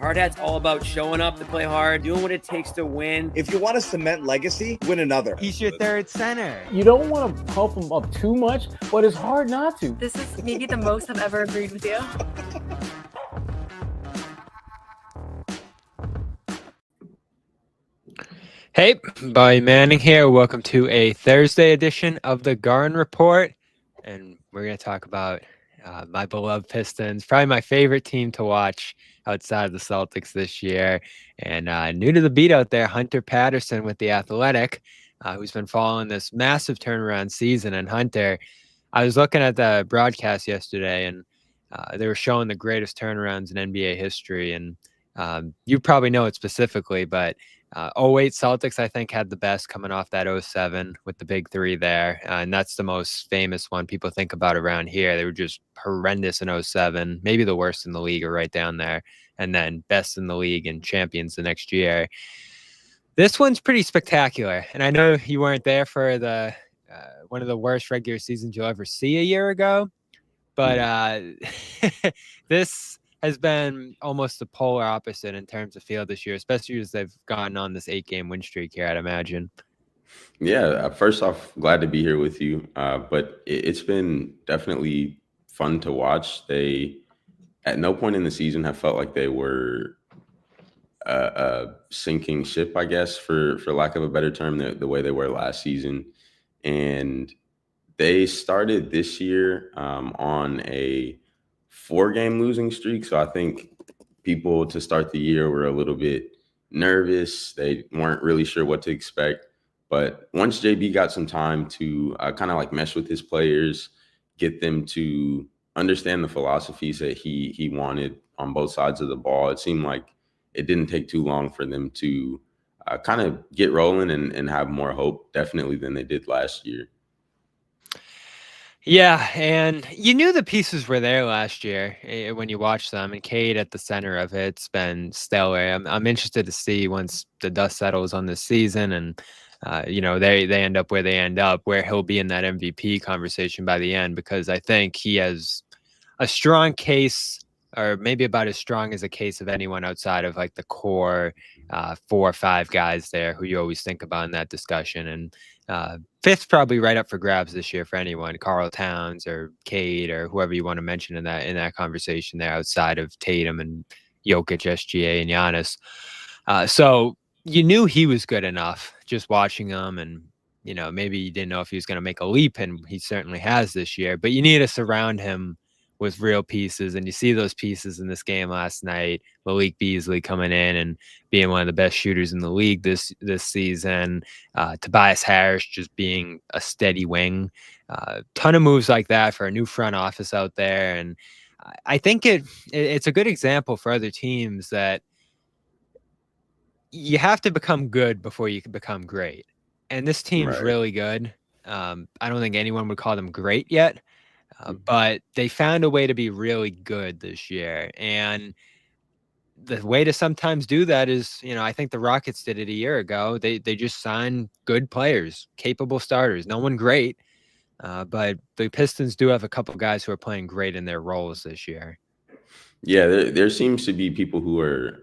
Hard Hat's all about showing up to play hard, doing what it takes to win. If you want to cement legacy, win another. He's your third center. You don't want to pump him up too much, but it's hard not to. This is maybe the most I've ever agreed with you. Hey, Bobby Manning here. Welcome to a Thursday edition of the Garden Report. And we're going to talk about my beloved Pistons, probably my favorite team to watch outside of the Celtics this year. And new to the beat out there, Hunter Patterson with The Athletic, who's been following this massive turnaround season. And Hunter, I was looking at the broadcast yesterday, and they were showing the greatest turnarounds in NBA history. And you probably know it specifically, but 08 Celtics, I think, had the best coming off that 07 with the big three there. And that's the most famous one people think about around here. They were just horrendous in 07, maybe the worst in the league or right down there. And then best in the league and champions the next year. This one's pretty spectacular. And I know you weren't there for the one of the worst regular seasons you'll ever see a year ago. But this has been almost the polar opposite in terms of field this year, especially as they've gotten on this 8-game win streak here, I'd imagine. Yeah, first off, glad to be here with you. But it's been definitely fun to watch. They, at no point in the season, have felt like they were a sinking ship, I guess, for lack of a better term, the way they were last season. And they started this year on a 4-game losing streak. So I think people to start the year were a little bit nervous. They weren't really sure what to expect. But once JB got some time to kind of like mesh with his players, get them to understand the philosophies that he wanted on both sides of the ball, it seemed like it didn't take too long for them to kind of get rolling and have more hope, definitely, than they did last year. Yeah, and you knew the pieces were there last year when you watched them, and Cade at the center of it's been stellar. I'm interested to see once the dust settles on this season and they end up where they end up, where he'll be in that MVP conversation by the end, because I think he has a strong case, or maybe about as strong as a case of anyone outside of like the core 4 or 5 guys there who you always think about in that discussion. And fifth probably right up for grabs this year for anyone, Karl Towns or Cade or whoever you want to mention in that conversation there outside of Tatum and Jokic, SGA, and Giannis. So you knew he was good enough just watching him, and maybe you didn't know if he was going to make a leap, and he certainly has this year, but you need to surround him with real pieces, and you see those pieces in this game last night. Malik Beasley coming in and being one of the best shooters in the league this season. Tobias Harris just being a steady wing. Ton of moves like that for a new front office out there, and I think it's a good example for other teams that you have to become good before you can become great. And this team's really good. I don't think anyone would call them great yet. But they found a way to be really good this year. And the way to sometimes do that is, I think the Rockets did it a year ago. They just signed good players, capable starters. No one great. But the Pistons do have a couple guys who are playing great in their roles this year. Yeah, there seems to be people who are,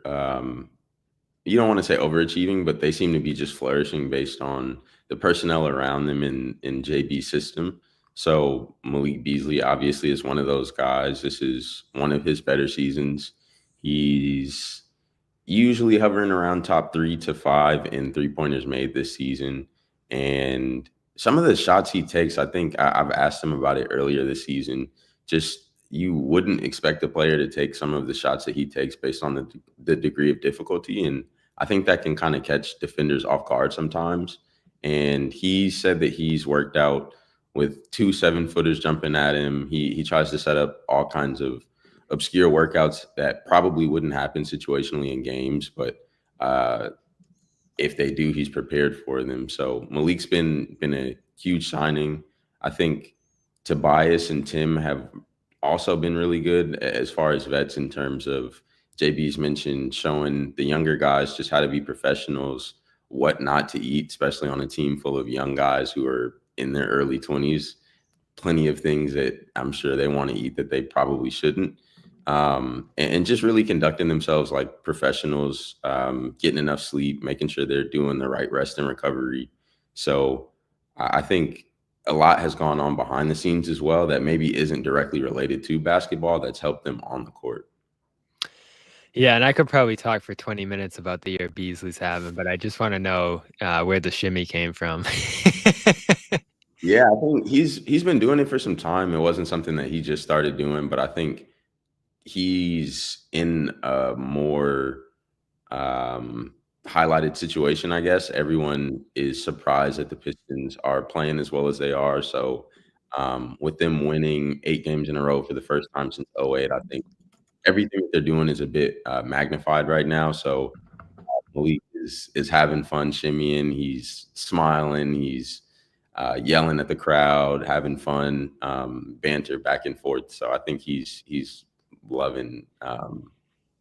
you don't want to say overachieving, but they seem to be just flourishing based on the personnel around them in JB's system. So Malik Beasley obviously is one of those guys. This is one of his better seasons. He's usually hovering around top 3 to 5 in three-pointers made this season. And some of the shots he takes, I think I've asked him about it earlier this season, just you wouldn't expect a player to take some of the shots that he takes based on the degree of difficulty. And I think that can kind of catch defenders off guard sometimes. And he said that he's worked out with 2 7-footers jumping at him. He tries to set up all kinds of obscure workouts that probably wouldn't happen situationally in games, but if they do, he's prepared for them. So Malik's been a huge signing. I think Tobias and Tim have also been really good as far as vets in terms of JB's mentioned showing the younger guys just how to be professionals, what not to eat, especially on a team full of young guys who are in their early 20s. Plenty of things that I'm sure they want to eat that they probably shouldn't. and just really conducting themselves like professionals, getting enough sleep, making sure they're doing the right rest and recovery. So I think a lot has gone on behind the scenes as well that maybe isn't directly related to basketball that's helped them on the court. Yeah, and I could probably talk for 20 minutes about the year Beasley's having, but I just want to know where the shimmy came from. Yeah, I think he's been doing it for some time. It wasn't something that he just started doing, but I think he's in a more highlighted situation, I guess. Everyone is surprised that the Pistons are playing as well as they are. So with them winning 8 games in a row for the first time since '08, I think everything that they're doing is a bit magnified right now. So Malik is having fun shimmying. He's smiling. He's yelling at the crowd, having fun, banter back and forth. So I think he's loving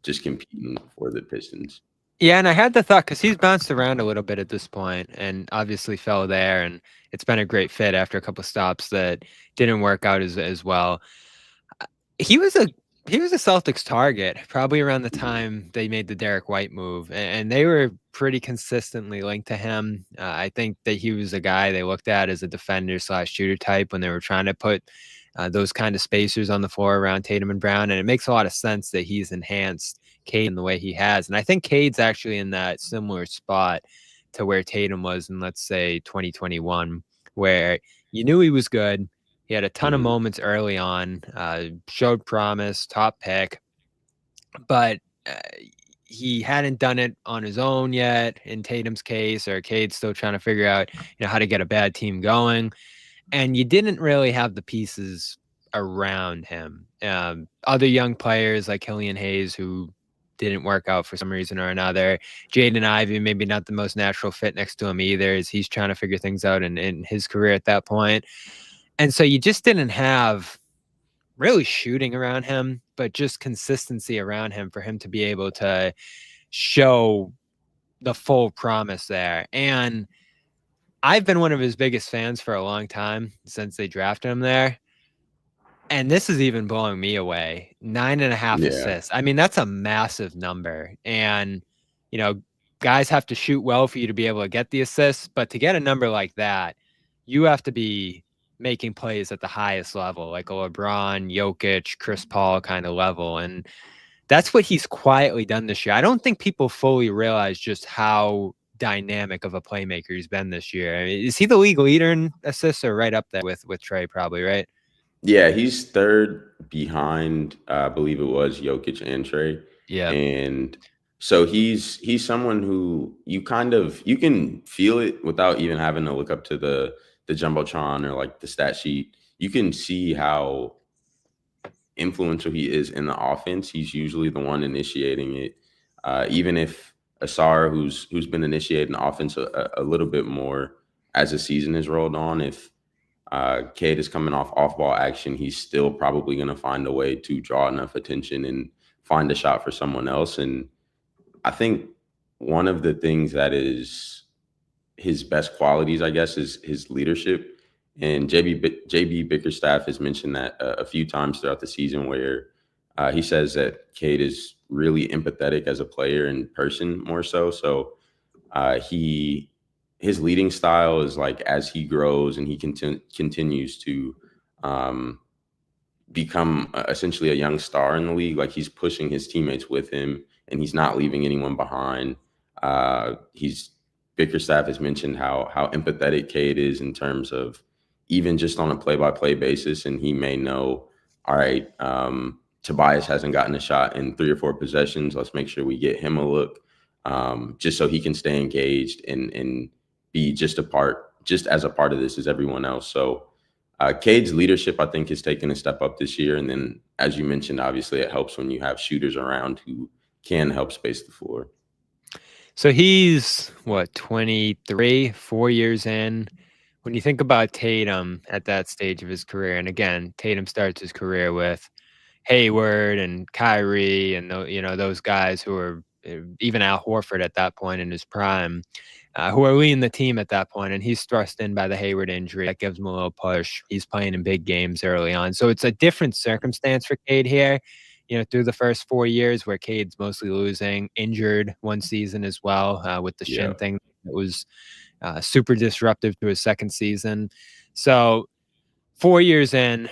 just competing for the Pistons. Yeah, and I had the thought because he's bounced around a little bit at this point and obviously fell there, and it's been a great fit after a couple stops that didn't work out as well. He was a Celtics target probably around the time they made the Derek White move, and they were pretty consistently linked to him. I think that he was a guy they looked at as a defender/shooter type when they were trying to put those kind of spacers on the floor around Tatum and Brown, and it makes a lot of sense that he's enhanced Cade in the way he has. And I think Cade's actually in that similar spot to where Tatum was in, let's say, 2021, where you knew he was good. He had a ton of moments early on, showed promise, top pick, but he hadn't done it on his own yet in Tatum's case, or Cade's still trying to figure out, how to get a bad team going. And you didn't really have the pieces around him. Other young players like Killian Hayes, who didn't work out for some reason or another. Jaden Ivey, maybe not the most natural fit next to him either, as he's trying to figure things out in his career at that point. And so you just didn't have really shooting around him, but just consistency around him for him to be able to show the full promise there. And I've been one of his biggest fans for a long time since they drafted him there. And this is even blowing me away. 9.5 assists. I mean, that's a massive number. And, guys have to shoot well for you to be able to get the assists. But to get a number like that, you have to be making plays at the highest level, like a LeBron, Jokic, Chris Paul kind of level. And that's what he's quietly done this year. I don't think people fully realize just how dynamic of a playmaker he's been this year. I mean, is he the league leader in assists, or right up there with Trey probably, right? Yeah, he's third behind, I believe it was Jokic and Trey. Yeah. And so he's someone who you can feel it without even having to look up to the Jumbotron or like the stat sheet. You can see how influential he is in the offense. He's usually the one initiating it. Even if Ausar, who's been initiating offense a little bit more as the season has rolled on, if Cade is coming off ball action, he's still probably going to find a way to draw enough attention and find a shot for someone else. And I think one of the things that is his best qualities, I guess, is his leadership. And JB Bickerstaff has mentioned that a few times throughout the season, where he says that Cade is really empathetic as a player and person more so. So his leading style is like, as he grows and he continues to become essentially a young star in the league, like he's pushing his teammates with him and he's not leaving anyone behind. Bickerstaff has mentioned how empathetic Cade is in terms of even just on a play-by-play basis. And he may know, all right, Tobias hasn't gotten a shot in 3 or 4 possessions. Let's make sure we get him a look, just so he can stay engaged and be just as a part of this as everyone else. So Cade's leadership, I think, has taken a step up this year. And then, as you mentioned, obviously it helps when you have shooters around who can help space the floor. So he's 23, 4 years in. When you think about Tatum at that stage of his career, and again, Tatum starts his career with Hayward and Kyrie and those guys who are, even Al Horford at that point in his prime, who are leading the team at that point, and he's thrust in by the Hayward injury. That gives him a little push. He's playing in big games early on. So it's a different circumstance for Cade here. through the first 4 years where Cade's mostly losing, injured one season as well with the shin thing that was super disruptive to his second season. So 4 years in,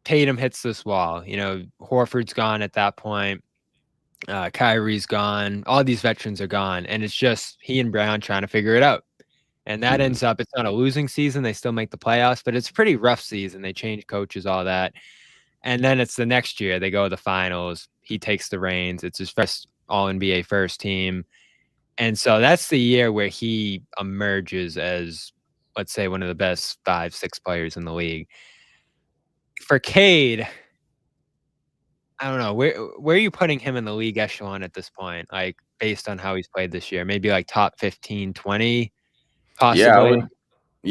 Tatum hits this wall. Horford's gone at that point. Kyrie's gone. All these veterans are gone. And it's just he and Brown trying to figure it out. And that ends up, it's not a losing season. They still make the playoffs, but it's a pretty rough season. They change coaches, all that. And then it's the next year. They go to the finals. He takes the reins. It's his first All-NBA first team. And so that's the year where he emerges as, let's say, one of the best 5-6 players in the league. For Cade, I don't know. Where are you putting him in the league echelon at this point? Like, based on how he's played this year? Maybe like top 15, 20, possibly?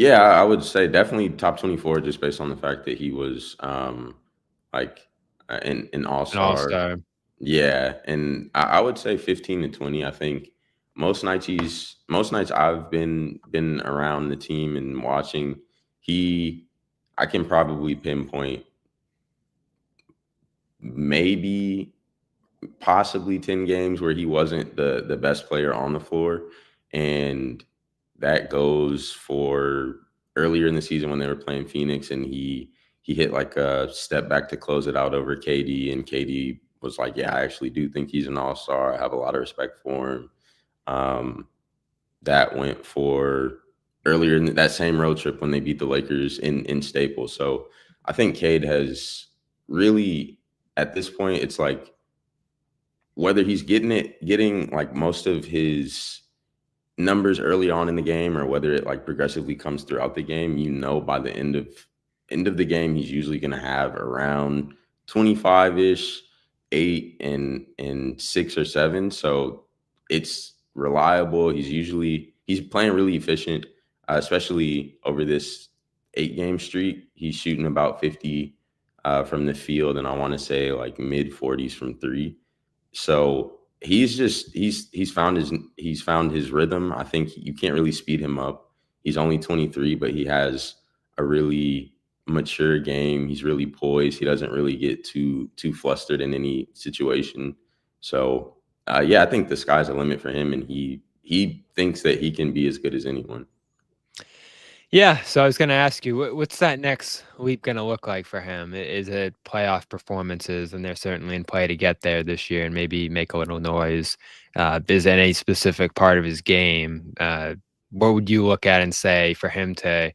I would say definitely top 24 just based on the fact that he was like an all-star. An all-star. Yeah, and I would say 15 to 20. I think most nights I've been around the team and watching, I can probably pinpoint maybe possibly 10 games where he wasn't the best player on the floor. And that goes for earlier in the season when they were playing Phoenix and he hit like a step back to close it out over KD, and KD was like, yeah, I actually do think he's an all-star. I have a lot of respect for him. That went for earlier in that same road trip when they beat the Lakers in Staples. So I think Cade has really, at this point, it's like whether he's getting like most of his numbers early on in the game or whether it like progressively comes throughout the game, by the end of the game, he's usually going to have around 25-ish, 8 and 6 or 7. So it's reliable. He's playing really efficient, especially over this 8-game streak. He's shooting about 50 from the field, and I want to say like mid 40s from 3. So he's found his rhythm. I think you can't really speed him up. He's only 23, but he has a really mature game. He's really poised. He doesn't really get too flustered in any situation. So I think the sky's the limit for him, and he thinks that he can be as good as anyone. Yeah, so I was going to ask you, what's that next leap going to look like for him? Is it playoff performances? And they're certainly in play to get there this year and maybe make a little noise. Is there any specific part of his game? What would you look at and say for him to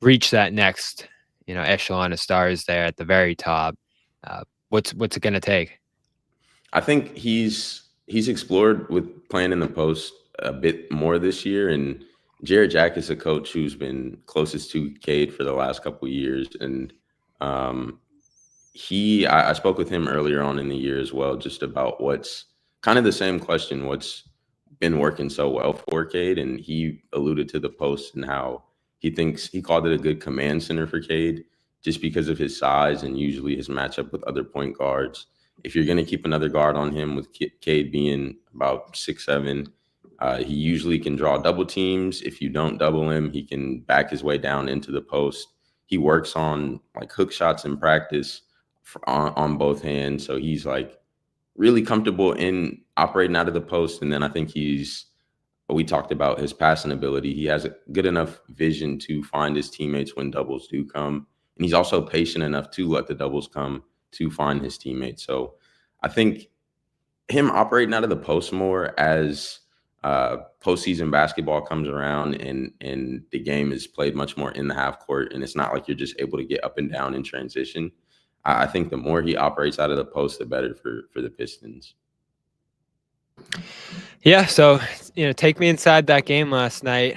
reach that next, echelon of stars there at the very top? What's it going to take? I think he's explored with playing in the post a bit more this year, and Jared Jack is a coach who's been closest to Cade for the last couple of years. And I spoke with him earlier on in the year as well, just about what's kind of the same question, what's been working so well for Cade. And he alluded to the post and how he called it a good command center for Cade just because of his size and usually his matchup with other point guards. If you're going to keep another guard on him with Cade being about 6'7", he usually can draw double teams. If you don't double him, he can back his way down into the post. He works on like hook shots in practice on both hands. So he's like really comfortable in operating out of the post. And then I think we talked about his passing ability. He has a good enough vision to find his teammates when doubles do come. And he's also patient enough to let the doubles come to find his teammates. So I think him operating out of the post more as postseason basketball comes around and the game is played much more in the half court, and it's not like you're just able to get up and down in transition. I think the more he operates out of the post, the better for the Pistons. Yeah, so take me inside that game last night.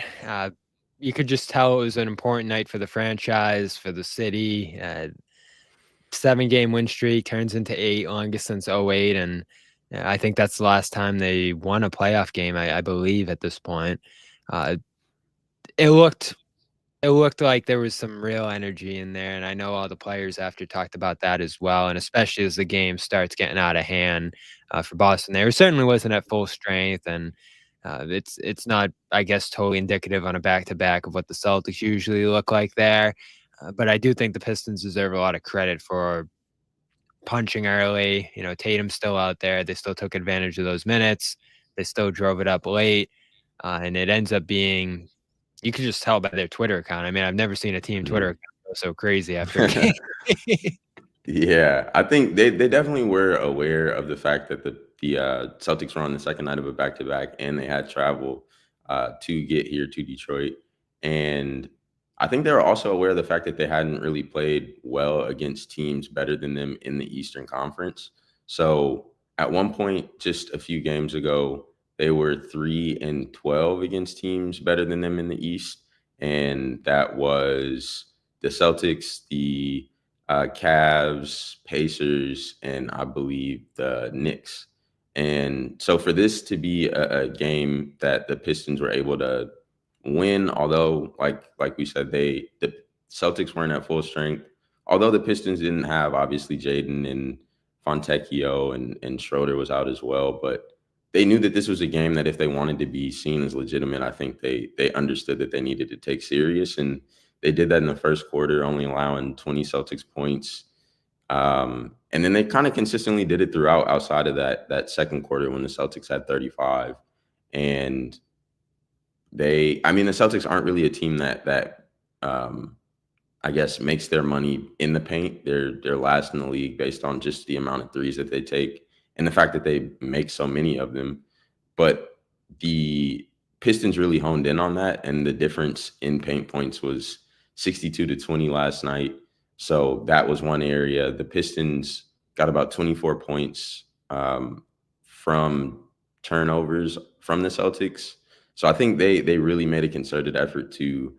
You could just tell it was an important night for the franchise, for the city. 7-game win streak turns into 8, longest since 2008, and I think that's the last time they won a playoff game, I believe, at this point. It looked like there was some real energy in there, and I know all the players after talked about that as well, and especially as the game starts getting out of hand for Boston. There certainly wasn't at full strength, and it's not, I guess, totally indicative on a back-to-back of what the Celtics usually look like there. But I do think the Pistons deserve a lot of credit for punching early. Tatum's still out there. They still took advantage of those minutes. They still drove it up late. And it ends up being, you can just tell by their Twitter account. I mean, I've never seen a team Twitter account go so crazy after a game. Yeah, I think they definitely were aware of the fact that the Celtics were on the second night of a back-to-back, and they had travel to get here to Detroit. And I think they were also aware of the fact that they hadn't really played well against teams better than them in the Eastern Conference. So at one point, just a few games ago, they were 3-12 against teams better than them in the East. And that was the Celtics, the Cavs, Pacers, and I believe the Knicks. And so for this to be a game that the Pistons were able to win, although like we said, the Celtics weren't at full strength, although the Pistons didn't have obviously Jaden and Fontecchio and Schroeder was out as well, but they knew that this was a game that if they wanted to be seen as legitimate, I think they understood that they needed to take serious, and they did that in the first quarter, only allowing 20 Celtics points. And then they kind of consistently did it throughout outside of that second quarter when the Celtics had 35. And the Celtics aren't really a team that I guess makes their money in the paint. They're last in the league based on just the amount of threes that they take and the fact that they make so many of them. But the Pistons really honed in on that, and the difference in paint points was 62-20 last night. So that was one area. The Pistons got about 24 points from turnovers from the Celtics. So I think they really made a concerted effort to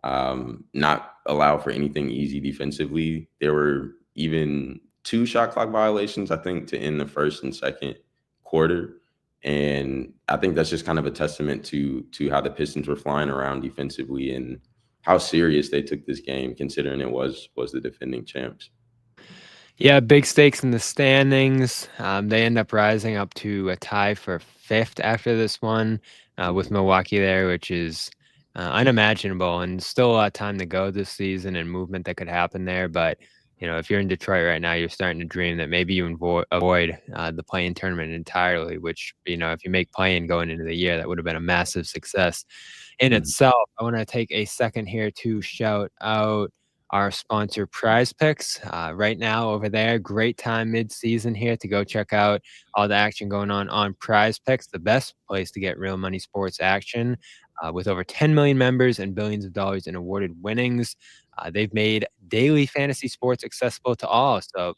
not allow for anything easy defensively. There were even 2 shot clock violations, I think, to end the first and second quarter. And I think that's just kind of a testament to how the Pistons were flying around defensively and how serious they took this game, considering it was the defending champs. Yeah, big stakes in the standings. They end up rising up to a tie for 5th after this one with Milwaukee there, which is unimaginable, and still a lot of time to go this season and movement that could happen there. But, if you're in Detroit right now, you're starting to dream that maybe you avoid the play-in tournament entirely, which, if you make play-in going into the year, that would have been a massive success in itself. I want to take a second here to shout out our sponsor, PrizePicks. Right now over there, great time mid-season here to go check out all the action going on PrizePicks, the best place to get real money sports action. With over 10 million members and billions of dollars in awarded winnings, they've made daily fantasy sports accessible to all. So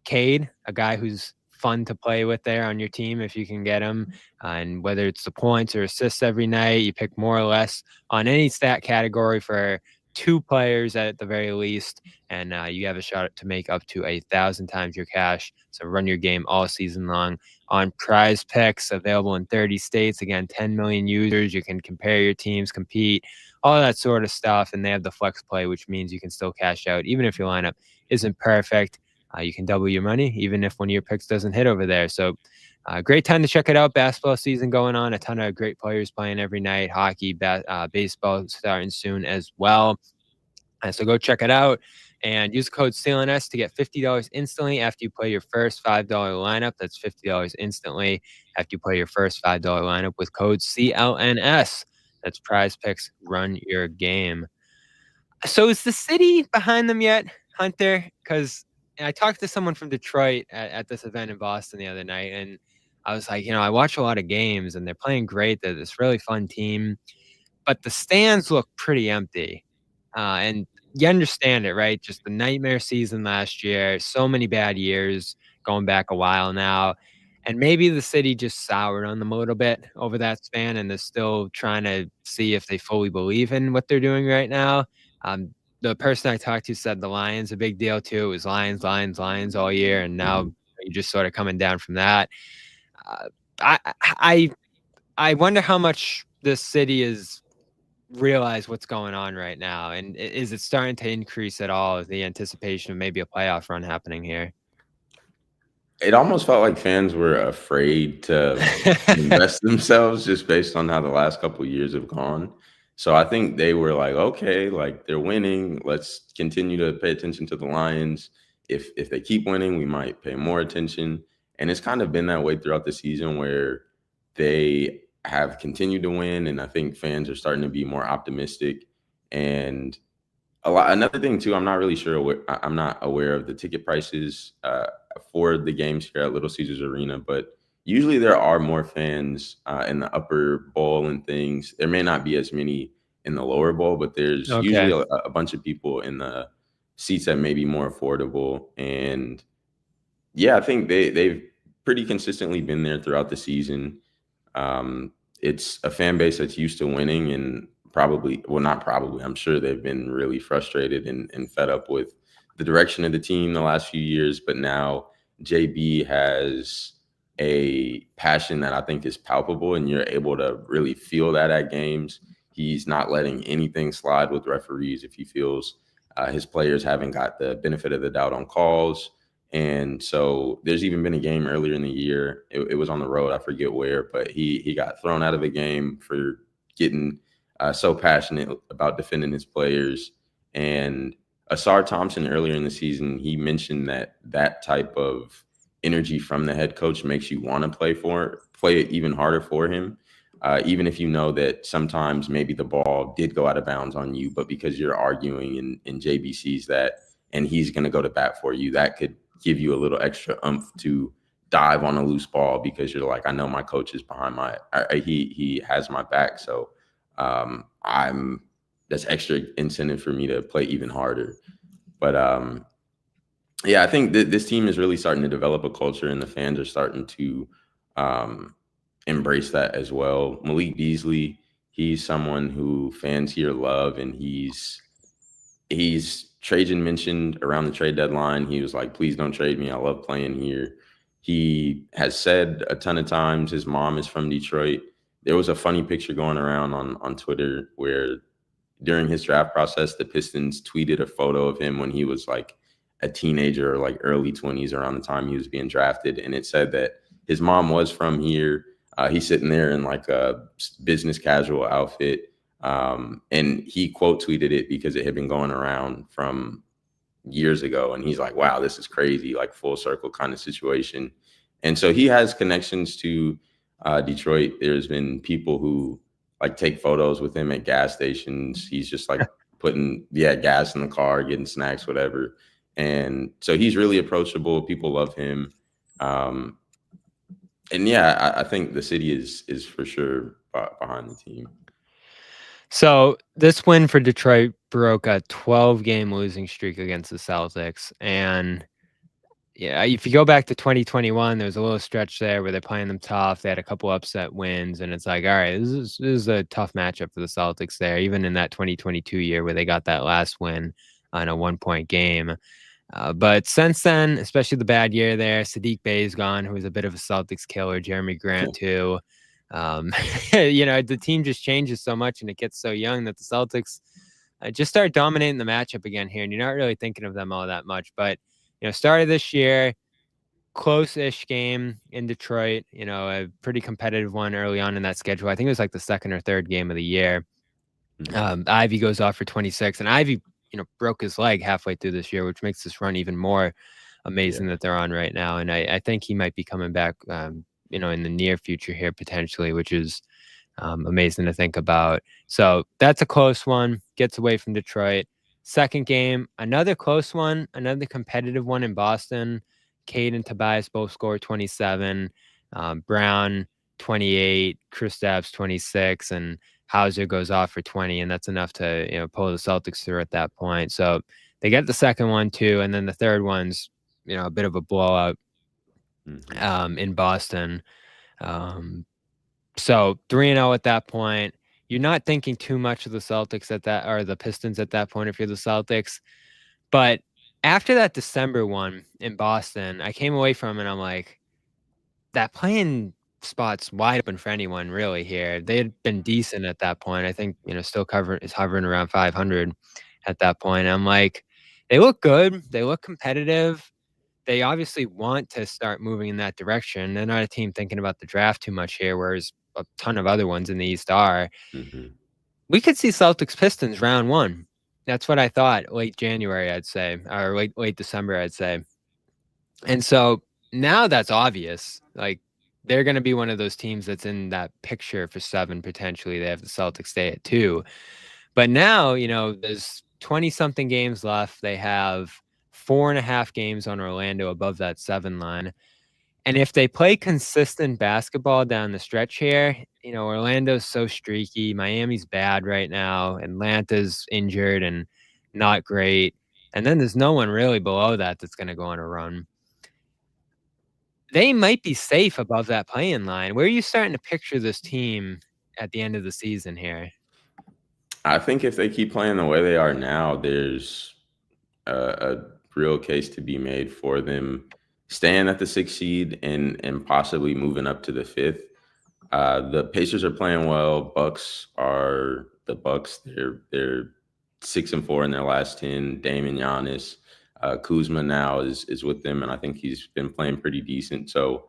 Cade, a guy who's fun to play with there on your team if you can get him, and whether it's the points or assists every night, you pick more or less on any stat category for 2 players at the very least, and you have a shot to make up to 1,000 times your cash. So run your game all season long on PrizePicks, available in 30 states. Again, 10 million users. You can compare your teams, compete, all that sort of stuff, and they have the flex play, which means you can still cash out even if your lineup isn't perfect. You can double your money even if one of your picks doesn't hit over there. So great time to check it out. Basketball season going on. A ton of great players playing every night. Hockey, baseball starting soon as well. So go check it out and use the code CLNS to get $50 instantly after you play your first $5 lineup. That's $50 instantly after you play your first $5 lineup with code CLNS. That's PrizePicks. Run your game. So is the city behind them yet, Hunter? Because I talked to someone from Detroit at this event in Boston the other night, and I was like, I watch a lot of games, and they're playing great. They're this really fun team, but the stands look pretty empty. And you understand it, right? Just the nightmare season last year, so many bad years going back a while now. And maybe the city just soured on them a little bit over that span, and they're still trying to see if they fully believe in what they're doing right now. The person I talked to said the Lions a big deal too. It was Lions all year, and now you're just sort of coming down from that. I wonder how much this city is realize what's going on right now, and is it starting to increase at all the anticipation of maybe a playoff run happening here? It almost felt like fans were afraid to invest themselves just based on how the last couple of years have gone. So I think they were like, okay, like they're winning. Let's continue to pay attention to the Lions if they keep winning, we might pay more attention. And it's kind of been that way throughout the season where they have continued to win, and I think fans are starting to be more optimistic. And another thing too, I'm not really sure. I'm not aware of the ticket prices for the games here at Little Caesars Arena, but usually there are more fans in the upper bowl and things. There may not be as many in the lower bowl, but there's usually a bunch of people in the seats that may be more affordable. And yeah, I think they've pretty consistently been there throughout the season. It's a fan base that's used to winning, and I'm sure they've been really frustrated and fed up with the direction of the team the last few years. But now JB has a passion that I think is palpable, and you're able to really feel that at games. He's not letting anything slide with referees if he feels his players haven't got the benefit of the doubt on calls. And so there's even been a game earlier in the year. It was on the road. I forget where, but he got thrown out of the game for getting so passionate about defending his players. And Ausar Thompson earlier in the season, he mentioned that type of energy from the head coach makes you want to play it even harder for him. Even if you know that sometimes maybe the ball did go out of bounds on you, but because you're arguing and JB sees that and he's going to go to bat for you, that could give you a little extra oomph to dive on a loose ball, because you're like, I know my coach is behind he has my back. So that's extra incentive for me to play even harder. But yeah, I think this team is really starting to develop a culture, and the fans are starting to embrace that as well. Malik Beasley, he's someone who fans here love, and he's Trajan mentioned around the trade deadline. He was like, please don't trade me. I love playing here. He has said a ton of times his mom is from Detroit. There was a funny picture going around on Twitter where during his draft process, the Pistons tweeted a photo of him when he was like a teenager or like early 20s around the time he was being drafted. And it said that his mom was from here. He's sitting there in like a business casual outfit. And he quote tweeted it because it had been going around from years ago. And he's like, wow, this is crazy, like full circle kind of situation. And so he has connections to Detroit. There's been people who like take photos with him at gas stations. He's just like putting gas in the car, getting snacks, whatever. And so he's really approachable. People love him. And yeah, I think the city is for sure behind the team. So this win for Detroit broke a 12-game losing streak against the Celtics. And yeah, if you go back to 2021, there was a little stretch there where they're playing them tough. They had a couple upset wins, and it's like, all right, this is a tough matchup for the Celtics there, even in that 2022 year where they got that last win on a 1-point game. But since then, especially the bad year there, Sadiq Bey's gone, who was a bit of a Celtics killer, Jeremy Grant too. The team just changes so much, and it gets so young that the Celtics just start dominating the matchup again here, and you're not really thinking of them all that much. But started this year, close-ish game in Detroit, a pretty competitive one early on in that schedule. I think it was like the second or third game of the year. Ivy goes off for 26, and Ivy broke his leg halfway through this year, which makes this run even more amazing that they're on right now. And I think he might be coming back in the near future here potentially, which is amazing to think about. So that's a close one, gets away from Detroit. Second game, another close one, another competitive one in Boston. Cade and Tobias both scored 27, Brown 28, Kristaps 26, and Hauser goes off for 20, and that's enough to pull the Celtics through at that point. So they get the second one too, and then the third one's a bit of a blowout in Boston. So 3-0 at that point. You're not thinking too much of the Celtics or the Pistons at that point if you're the Celtics. But after that December one in Boston, I came away from it and I'm like, that playing spot's wide open for anyone really here. They had been decent at that point. I think, still hovering around 500 at that point. And I'm like, they look good. They look competitive. They obviously want to start moving in that direction. They're not a team thinking about the draft too much here, whereas a ton of other ones in the East are. Mm-hmm. We could see Celtics Pistons round one That's what I thought. Late January, I'd say, or late December, I'd say. And so now that's obvious. Like they're going to be one of those teams that's in that picture for 7 potentially. They have the Celtics stay at 2. But now, there's 20-something games left. They have 4.5 games on Orlando above that 7 line. And if they play consistent basketball down the stretch here, Orlando's so streaky. Miami's bad right now. Atlanta's injured and not great. And then there's no one really below that that's going to go on a run. They might be safe above that play-in line. Where are you starting to picture this team at the end of the season here? I think if they keep playing the way they are now, there's a real case to be made for them staying at the 6th seed and possibly moving up to the 5th. The Pacers are playing well. Bucks are the Bucks. They're 6-4 in their last 10. Dame and Giannis. Kuzma now is with them, and I think he's been playing pretty decent. So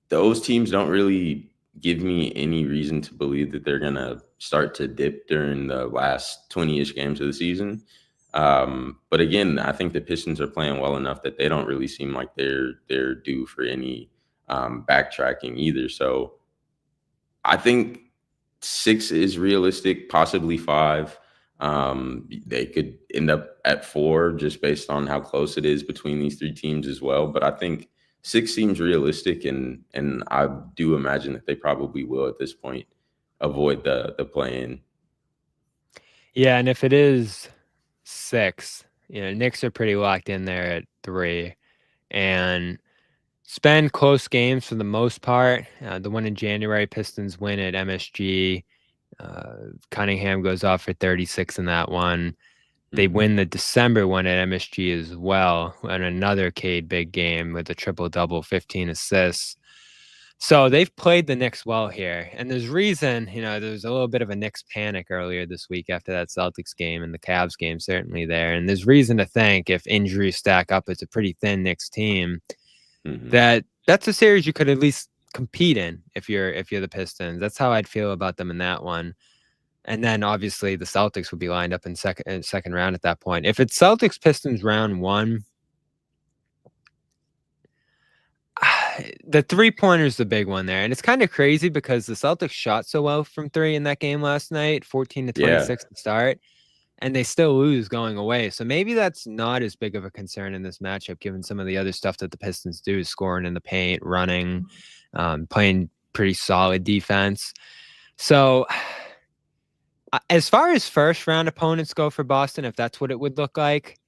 those teams don't really give me any reason to believe that they're going to start to dip during the last 20-ish games of the season. But again, I think the Pistons are playing well enough that they don't really seem like they're due for any backtracking either. So I think 6 is realistic, possibly 5. They could end up at 4 just based on how close it is between these 3 teams as well. But I think 6 seems realistic, and I do imagine that they probably will at this point avoid the play-in. Yeah, and if it is 6, Knicks are pretty locked in there at 3, and spend close games for the most part. The one in January, Pistons win at MSG. Cunningham goes off for 36 in that one. They win the December one at MSG as well, and another Cade big game with a triple-double, 15 assists. So they've played the Knicks well here, and there's reason, there's a little bit of a Knicks panic earlier this week after that Celtics game and the Cavs game certainly there, and there's reason to think if injuries stack up, it's a pretty thin Knicks team, that's a series you could at least compete in if you're the Pistons. That's how I'd feel about them in that one. And then obviously the Celtics would be lined up in second round at that point. If it's Celtics Pistons round 1, the 3-pointer is the big one there. And it's kind of crazy because the Celtics shot so well from 3 in that game last night, 14-26 to start, and they still lose going away. So maybe that's not as big of a concern in this matchup, given some of the other stuff that the Pistons do, scoring in the paint, running, playing pretty solid defense. So as far as first round opponents go for Boston, if that's what it would look like,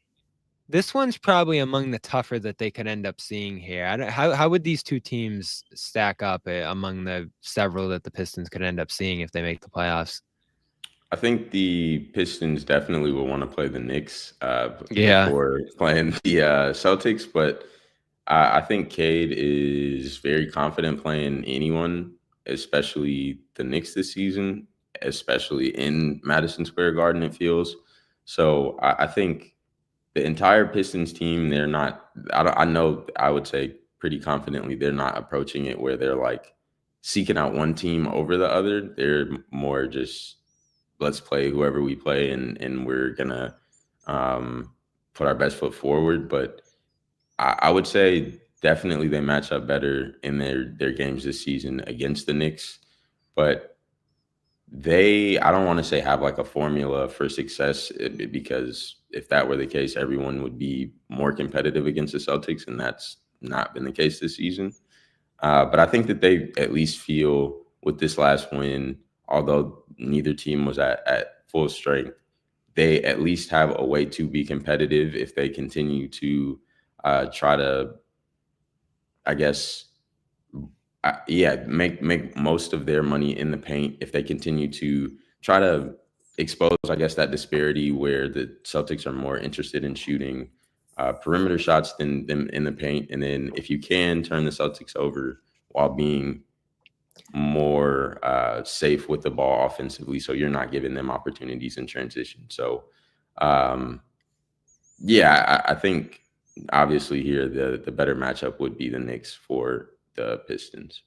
this one's probably among the tougher that they could end up seeing here. How would these 2 teams stack up among the several that the Pistons could end up seeing if they make the playoffs? I think the Pistons definitely will want to play the Knicks before playing the Celtics, but I think Cade is very confident playing anyone, especially the Knicks this season, especially in Madison Square Garden, it feels. So I think the entire Pistons team, they're not – I know I would say pretty confidently they're not approaching it where they're like seeking out one team over the other. They're more just let's play whoever we play and we're going to put our best foot forward. But I would say definitely they match up better in their games this season against the Knicks. But I don't want to say have like a formula for success, because if that were the case, everyone would be more competitive against the Celtics, and that's not been the case this season. But I think that they at least feel with this last win, although neither team was at full strength, they at least have a way to be competitive if they continue to try to, I guess, make most of their money in the paint. If they continue to try to expose, I guess, that disparity where the Celtics are more interested in shooting perimeter shots than them in the paint. And then if you can turn the Celtics over while being more safe with the ball offensively, so you're not giving them opportunities in transition. So, I think obviously here the better matchup would be the Knicks for the Pistons.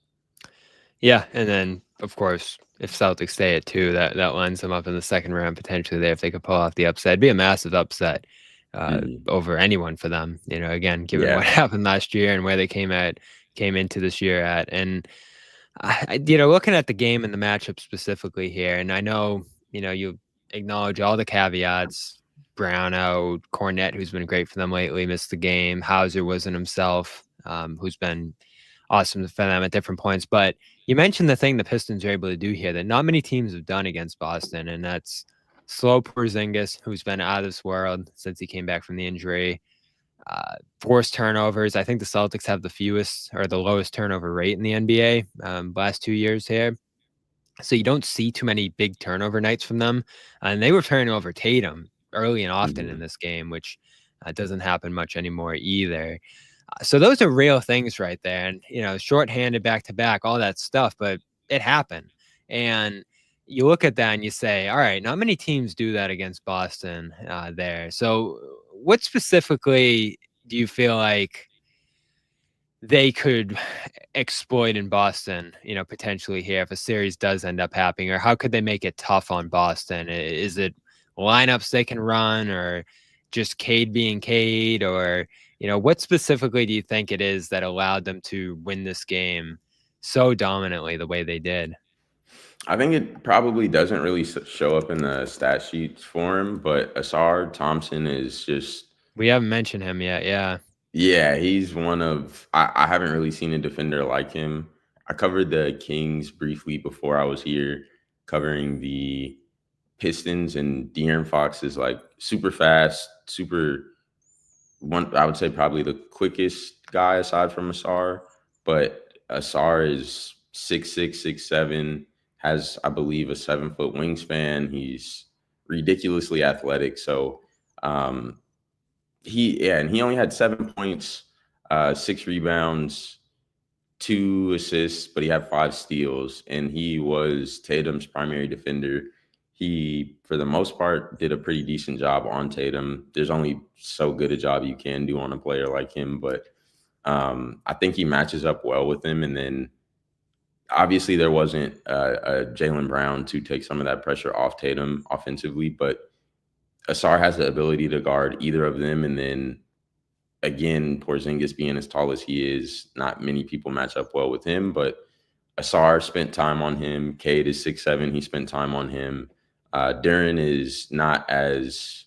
Yeah, and then of course if Celtics stay at 2, that lines them up in the second round potentially there if they could pull off the upset. It'd be a massive upset over anyone for them. Again, given what happened last year and where they came into this year at. And looking at the game and the matchup specifically here, and I know you acknowledge all the caveats. Brown out, Cornette, who's been great for them lately, missed the game. Hauser wasn't himself, who's been awesome for them at different points. But you mentioned the thing the Pistons are able to do here that not many teams have done against Boston, and that's slow Porzingis, who's been out of this world since he came back from the injury. Forced turnovers. I think the Celtics have the fewest or the lowest turnover rate in the NBA last 2 years here. So you don't see too many big turnover nights from them. And they were turning over Tatum early and often in this game, which doesn't happen much anymore either. So those are real things right there. And, shorthanded back-to-back, all that stuff, but it happened. And you look at that and you say, all right, not many teams do that against Boston there. So what specifically do you feel like they could exploit in Boston, potentially here if a series does end up happening? Or how could they make it tough on Boston? Is it lineups they can run, or just Cade being Cade, or what specifically do you think it is that allowed them to win this game so dominantly the way they did? I think it probably doesn't really show up in the stat sheets for him, but Ausar Thompson is just... We haven't mentioned him yet, yeah. Yeah, he's one of... I haven't really seen a defender like him. I covered the Kings briefly before I was here, covering the Pistons, and De'Aaron Fox is like super fast, I would say probably the quickest guy aside from Ausar, but Ausar is 6'6", 6'7", has, I believe, a 7-foot wingspan. He's ridiculously athletic. So he only had 7 points, 6 rebounds, 2 assists, but he had 5 steals, and he was Tatum's primary defender. He, for the most part, did a pretty decent job on Tatum. There's only so good a job you can do on a player like him, but I think he matches up well with him. And then obviously there wasn't a Jaylen Brown to take some of that pressure off Tatum offensively, but Ausar has the ability to guard either of them. And then again, Porzingis being as tall as he is, not many people match up well with him, but Ausar spent time on him. Cade is 6'7". He spent time on him. Duren is not as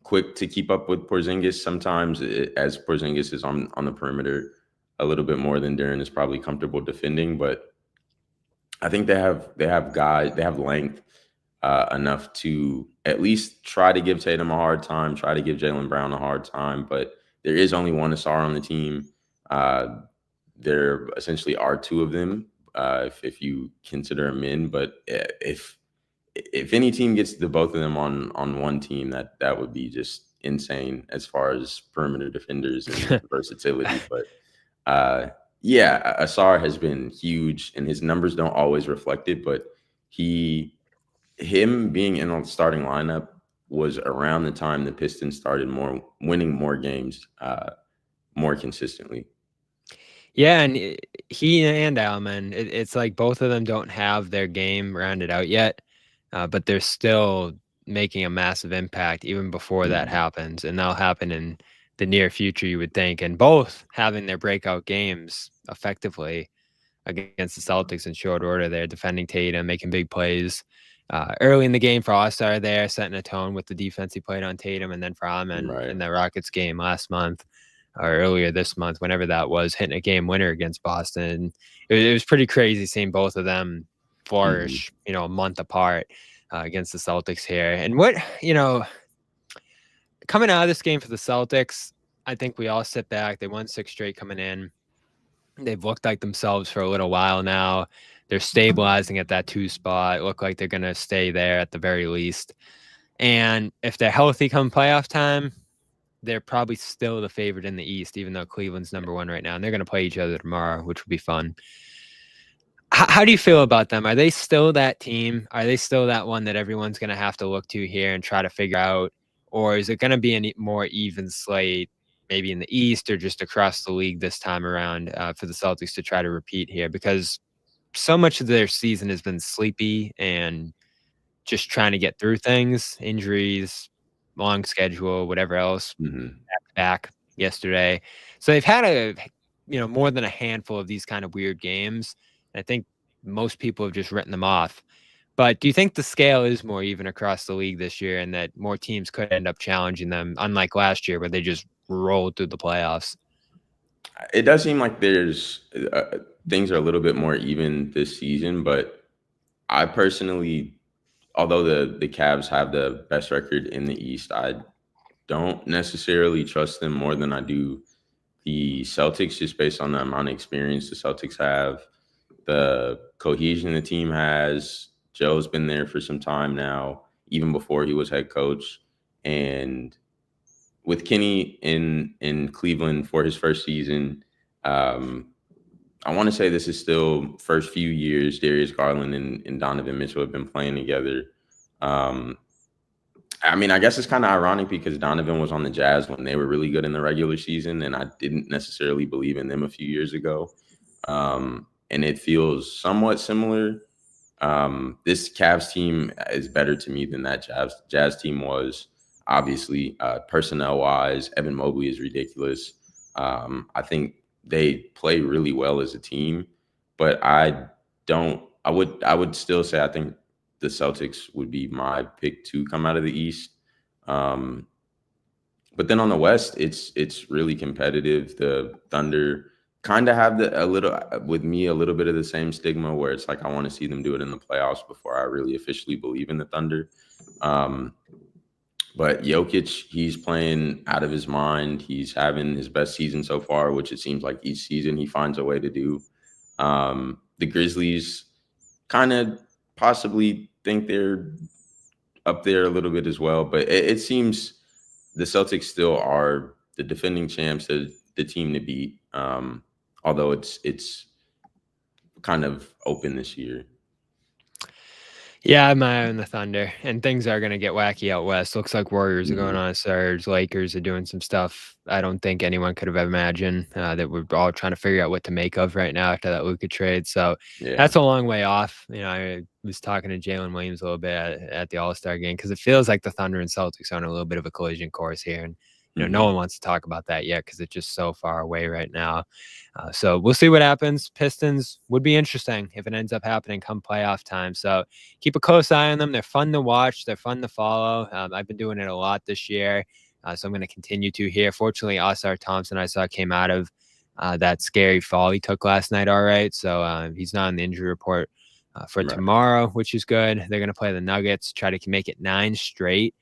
quick to keep up with Porzingis sometimes, as Porzingis is on the perimeter a little bit more than Duren is probably comfortable defending. But I think they have length enough to at least try to give Tatum a hard time, try to give Jaylen Brown a hard time. But there is only one Ausar on the team. There essentially are 2 of them, if you consider them in. But if any team gets the both of them on one team, that would be just insane as far as perimeter defenders and versatility. But Ausar has been huge, and his numbers don't always reflect it. But him being in the starting lineup was around the time the Pistons started winning more games more consistently. Yeah, and he and Alman, it's like both of them don't have their game rounded out yet, but they're still making a massive impact even before that happens. And that'll happen in the near future, you would think. And both having their breakout games effectively against the Celtics in short order. They're defending Tatum, making big plays. Early in the game for Ausar there, setting a tone with the defense he played on Tatum, and then for Alman in the Rockets game last month. Or earlier this month, whenever that was, hitting a game winner against Boston. It was pretty crazy seeing both of them flourish, a month apart against the Celtics here. And coming out of this game for the Celtics, I think we all sit back. They won 6 straight coming in. They've looked like themselves for a little while now. They're stabilizing at that 2 spot. Look like they're going to stay there at the very least. And if they're healthy come playoff time, they're probably still the favorite in the East, even though Cleveland's number 1 right now. And they're going to play each other tomorrow, which will be fun. How do you feel about them? Are they still that team? Are they still that one that everyone's going to have to look to here and try to figure out? Or is it going to be a more even slate, maybe in the East or just across the league this time around for the Celtics to try to repeat here? Because so much of their season has been sleepy and just trying to get through things, injuries, long schedule, whatever else, Mhm. back yesterday. So they've had more than a handful of these kind of weird games. I think most people have just written them off. But do you think the scale is more even across the league this year and that more teams could end up challenging them, unlike last year where they just rolled through the playoffs? It does seem like there's things are a little bit more even this season, but I personally, although the Cavs have the best record in the East, I don't necessarily trust them more than I do the Celtics, just based on the amount of experience the Celtics have, the cohesion the team has. Joe's been there for some time now, even before he was head coach. And with Kenny in Cleveland for his first season, I want to say this is still first few years Darius Garland and Donovan Mitchell have been playing together. I mean, I guess it's kind of ironic because Donovan was on the Jazz when they were really good in the regular season, and I didn't necessarily believe in them a few years ago. And it feels somewhat similar. This Cavs team is better to me than that Jazz team was. Obviously, personnel-wise, Evan Mobley is ridiculous. I think they play really well as a team, but I would still say I think the Celtics would be my pick to come out of the East. But then on the West, it's really competitive. The Thunder kind of have a little bit of the same stigma where it's like I want to see them do it in the playoffs before I really officially believe in the Thunder. But Jokic, he's playing out of his mind. He's having his best season so far, which it seems like each season he finds a way to do. The Grizzlies kind of possibly think they're up there a little bit as well, but it seems the Celtics still are the defending champs, the team to beat. Although it's kind of open this year. Yeah, I'm eye on the Thunder, and things are going to get wacky out west. Looks like Warriors are going on a surge. Lakers are doing some stuff I don't think anyone could have imagined that we're all trying to figure out what to make of right now after that Luka trade. So that's a long way off. I was talking to Jalen Williams a little bit at the All-Star game because it feels like the Thunder and Celtics are on a little bit of a collision course here. And no one wants to talk about that yet because it's just so far away right now. So we'll see what happens. Pistons would be interesting if it ends up happening come playoff time. So keep a close eye on them. They're fun to watch. They're fun to follow. I've been doing it a lot this year. So I'm going to continue to here. Fortunately, Ausar Thompson, I saw, came out of that scary fall he took last night all right. So he's not on the injury report for tomorrow, which is good. They're going to play the Nuggets, try to make it 9 straight.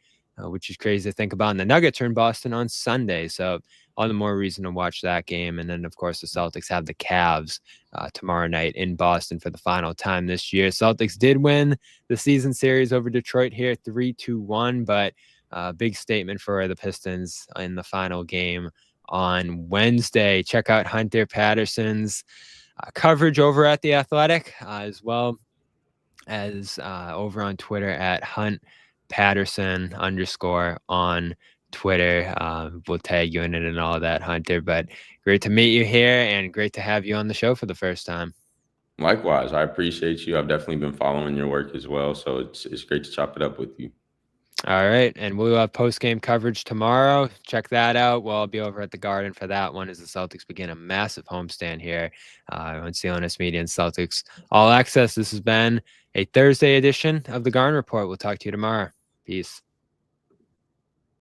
Which is crazy to think about. And the Nuggets are in Boston on Sunday, so all the more reason to watch that game. And then, of course, the Celtics have the Cavs tomorrow night in Boston for the final time this year. Celtics did win the season series over Detroit here 3-1, but big statement for the Pistons in the final game on Wednesday. Check out Hunter Patterson's coverage over at The Athletic, as well as over on Twitter at Hunt Patterson _ on Twitter. We'll tag you in it and all that, Hunter. But great to meet you here and great to have you on the show for the first time. Likewise, I appreciate you. I've definitely been following your work as well, so it's great to chop it up with you. All right, and we'll have post-game coverage tomorrow. Check that out. We'll be over at the Garden for that one as the Celtics begin a massive homestand here on CLNS Media and Celtics All Access. This has been a Thursday edition of the Garden Report. We'll talk to you tomorrow. Peace.